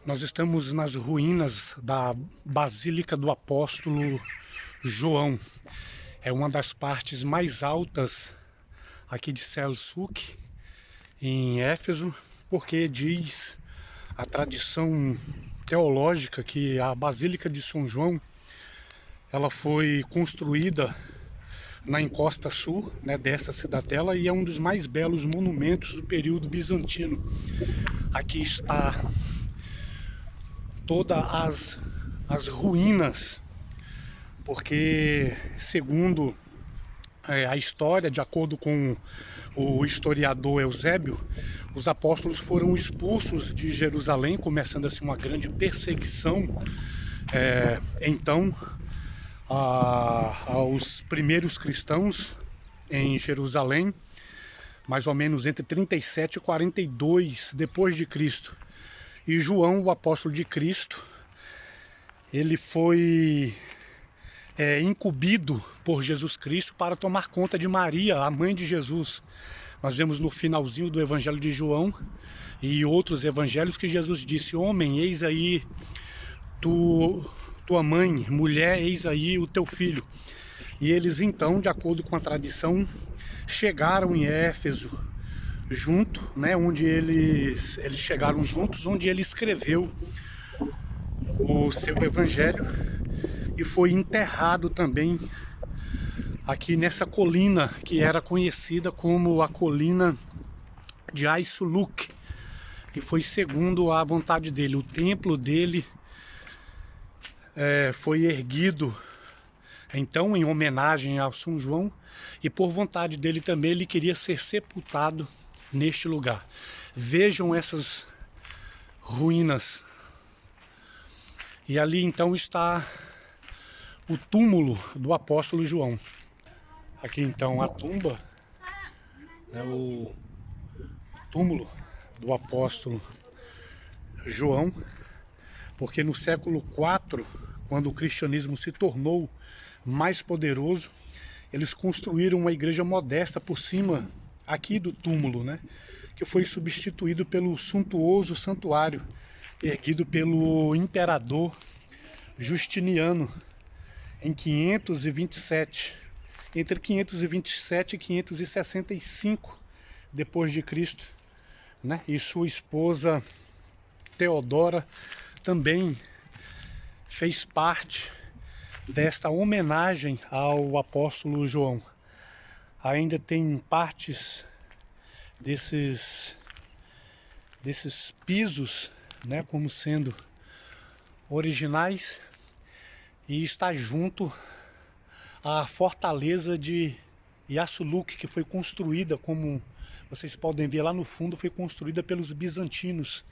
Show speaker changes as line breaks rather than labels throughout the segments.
Nós estamos nas ruínas da Basílica do Apóstolo João. É uma das partes mais altas aqui de Selçuk, em Éfeso, porque diz a tradição teológica que a Basílica de São João ela foi construída na encosta sul, desta cidadela, e é um dos mais belos monumentos do período bizantino. Aqui está todas as ruínas, porque segundo a história, de acordo com o historiador Eusébio, os apóstolos foram expulsos de Jerusalém, começando assim uma grande perseguição. Então, aos primeiros cristãos em Jerusalém, mais ou menos entre 37 e 42 depois de Cristo. E João, o apóstolo de Cristo, ele foi incumbido por Jesus Cristo para tomar conta de Maria, a mãe de Jesus. Nós vemos no finalzinho do Evangelho de João e outros evangelhos que Jesus disse: homem, eis aí tua mãe, mulher, eis aí o teu filho. E eles então, de acordo com a tradição, chegaram em Éfeso junto, onde eles chegaram juntos, onde ele escreveu o seu evangelho e foi enterrado também aqui nessa colina que era conhecida como a colina de Aisuluk, que foi segundo a vontade dele. O templo dele foi erguido então em homenagem ao São João, e por vontade dele também ele queria ser sepultado neste lugar. Vejam essas ruínas. E ali então está o túmulo do apóstolo João. Aqui então a tumba, o túmulo do apóstolo João, porque no século IV, quando o cristianismo se tornou mais poderoso, eles construíram uma igreja modesta por cima aqui do túmulo, que foi substituído pelo suntuoso santuário erguido pelo imperador Justiniano em 527, entre 527 e 565 depois de Cristo, E sua esposa Teodora também fez parte desta homenagem ao apóstolo João. Ainda tem partes desses pisos, como sendo originais, e está junto à fortaleza de Aisuluk, que foi construída, como vocês podem ver lá no fundo, foi construída pelos bizantinos.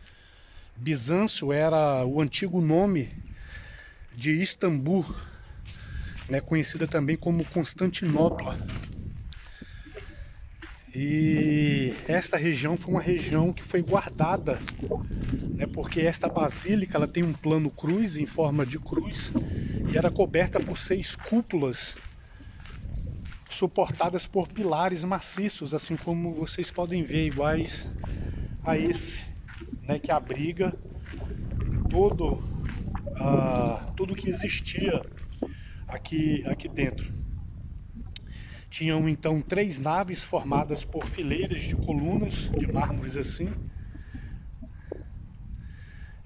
Bizâncio era o antigo nome de Istambul, conhecida também como Constantinopla. E esta região foi uma região que foi guardada, porque esta basílica ela tem um plano cruz, em forma de cruz, e era coberta por 6 cúpulas suportadas por pilares maciços, assim como vocês podem ver, iguais a esse, que abriga tudo que existia aqui dentro. Tinham então 3 naves formadas por fileiras de colunas de mármores assim.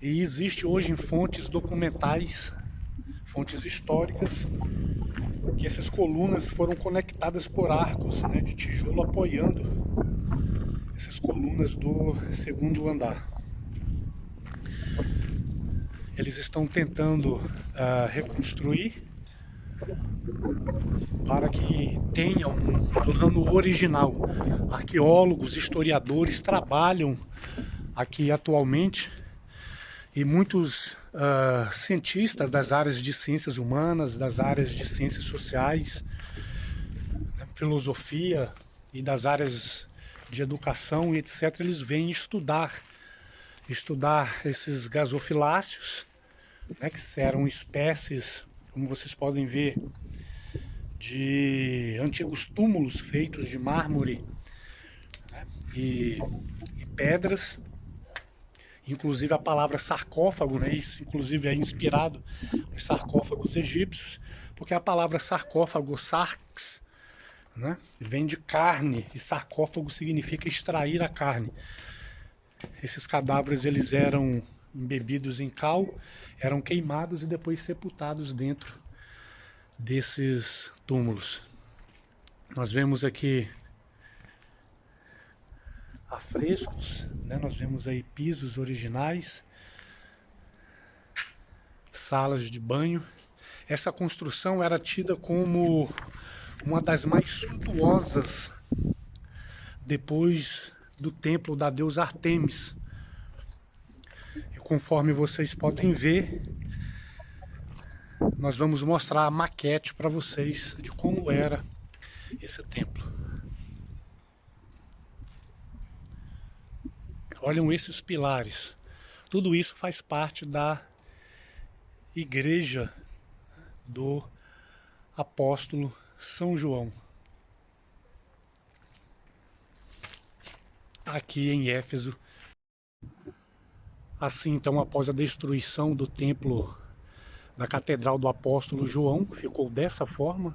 E existe hoje em fontes documentais, fontes históricas, que essas colunas foram conectadas por arcos de tijolo apoiando essas colunas do 2º andar. Eles estão tentando reconstruir para que tenha um plano original. Arqueólogos, historiadores trabalham aqui atualmente, e muitos cientistas das áreas de ciências humanas, das áreas de ciências sociais, filosofia e das áreas de educação e etc., eles vêm estudar esses gasofiláceos, que eram espécies, como vocês podem ver, de antigos túmulos feitos de mármore e pedras, Inclusive a palavra sarcófago, né? Isso inclusive é inspirado nos sarcófagos egípcios, porque a palavra sarcófago, sarx, né? Vem de carne, e sarcófago significa extrair a carne. Esses cadáveres eles eram embebidos em cal, eram queimados e depois sepultados dentro desses túmulos. Nós vemos aqui afrescos, né? Nós vemos aí pisos originais, salas de banho. Essa construção era tida como uma das mais suntuosas depois do templo da deusa Ártemis. E conforme vocês podem ver, nós vamos mostrar a maquete para vocês de como era esse templo. Olham esses pilares. Tudo isso faz parte da igreja do apóstolo São João, aqui em Éfeso. Assim, então, após a destruição do templo da Catedral do Apóstolo João, ficou dessa forma,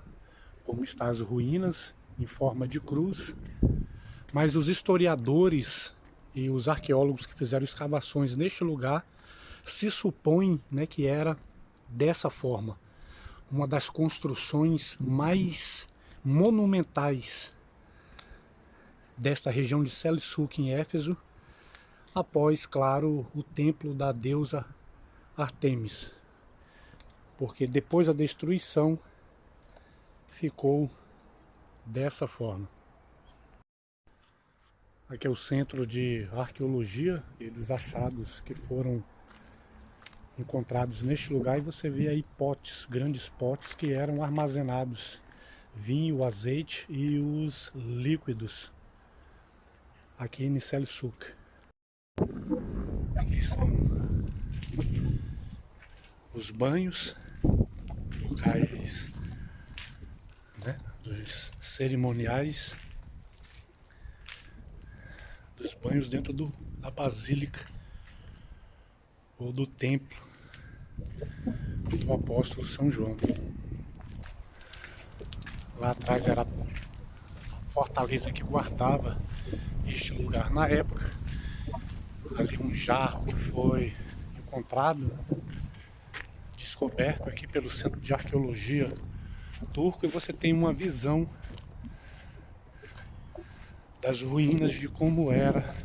como está as ruínas, em forma de cruz. Mas os historiadores e os arqueólogos que fizeram escavações neste lugar se supõem, né, que era dessa forma. Uma das construções mais monumentais desta região de Selçuk, em Éfeso, após, claro, o templo da deusa Ártemis. Porque depois da destruição ficou dessa forma. Aqui é o centro de arqueologia e dos achados que foram encontrados neste lugar, e você vê aí potes, grandes potes que eram armazenados vinho, azeite e os líquidos aqui em Selçuk. Aqui são os banhos, locais, né, dos cerimoniais, dos banhos dentro da basílica ou do templo do apóstolo São João. Lá atrás era a fortaleza que guardava este lugar. Na época, ali um jarro que foi encontrado, descoberto aqui pelo Centro de Arqueologia Turco, e você tem uma visão das ruínas de como era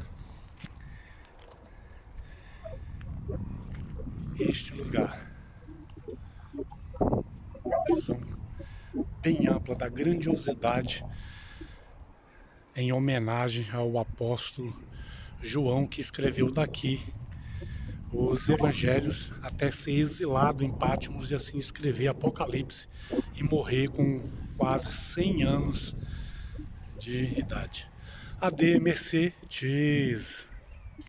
este lugar. Uma visão bem ampla da grandiosidade em homenagem ao apóstolo João, que escreveu daqui os evangelhos até ser exilado em Patmos e assim escrever Apocalipse e morrer com quase 100 anos de idade. Ade, merci, cheese.